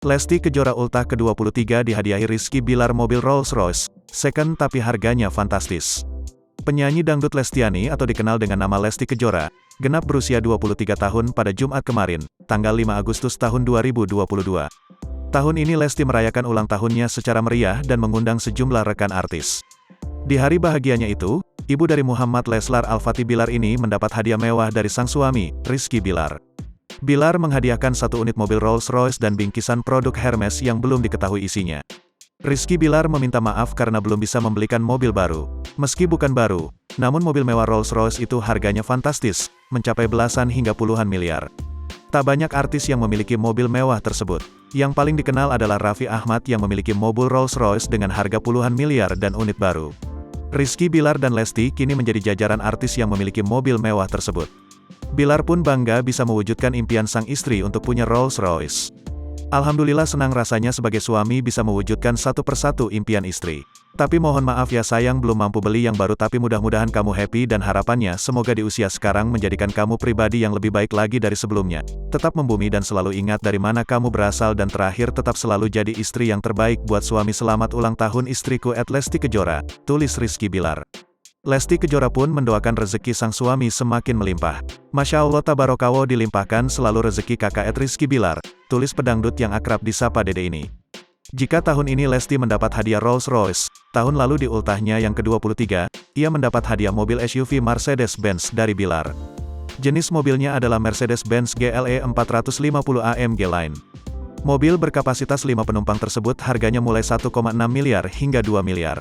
Lesti Kejora ultah ke-23 dihadiahi Rizky Bilar mobil Rolls-Royce, second tapi harganya fantastis. Penyanyi dangdut Lestiani atau dikenal dengan nama Lesti Kejora, genap berusia 23 tahun pada Jumat kemarin, tanggal 5 Agustus tahun 2022. Tahun ini Lesti merayakan ulang tahunnya secara meriah dan mengundang sejumlah rekan artis. Di hari bahagianya itu, ibu dari Muhammad Leslar Al-Fatih Bilar ini mendapat hadiah mewah dari sang suami, Rizky Bilar. Bilar menghadiahkan satu unit mobil Rolls-Royce dan bingkisan produk Hermes yang belum diketahui isinya. Rizky Bilar meminta maaf karena belum bisa membelikan mobil baru. Meski bukan baru, namun mobil mewah Rolls-Royce itu harganya fantastis, mencapai belasan hingga puluhan miliar. Tak banyak artis yang memiliki mobil mewah tersebut. Yang paling dikenal adalah Raffi Ahmad yang memiliki mobil Rolls-Royce dengan harga puluhan miliar dan unit baru. Rizky Bilar dan Lesti kini menjadi jajaran artis yang memiliki mobil mewah tersebut. Bilar pun bangga bisa mewujudkan impian sang istri untuk punya Rolls-Royce. Alhamdulillah senang rasanya sebagai suami bisa mewujudkan satu persatu impian istri. Tapi mohon maaf ya sayang belum mampu beli yang baru tapi mudah-mudahan kamu happy dan harapannya semoga di usia sekarang menjadikan kamu pribadi yang lebih baik lagi dari sebelumnya. Tetap membumi dan selalu ingat dari mana kamu berasal dan terakhir tetap selalu jadi istri yang terbaik buat suami. Selamat ulang tahun istriku @Lesti Kejora, tulis Rizky Bilar. Lesti Kejora pun mendoakan rezeki sang suami semakin melimpah. Masya Allah tabarakallah dilimpahkan selalu rezeki kakak Rizky Bilar, tulis pedangdut yang akrab disapa Dede ini. Jika tahun ini Lesti mendapat hadiah Rolls-Royce, tahun lalu di ultahnya yang ke-23, ia mendapat hadiah mobil SUV Mercedes-Benz dari Bilar. Jenis mobilnya adalah Mercedes-Benz GLE 450 AMG Line. Mobil berkapasitas 5 penumpang tersebut harganya mulai 1,6 miliar hingga 2 miliar.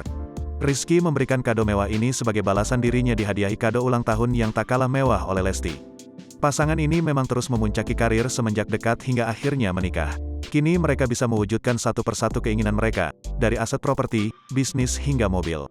Rizky memberikan kado mewah ini sebagai balasan dirinya dihadiahi kado ulang tahun yang tak kalah mewah oleh Lesti. Pasangan ini memang terus memuncaki karir semenjak dekat hingga akhirnya menikah. Kini mereka bisa mewujudkan satu persatu keinginan mereka, dari aset properti, bisnis hingga mobil.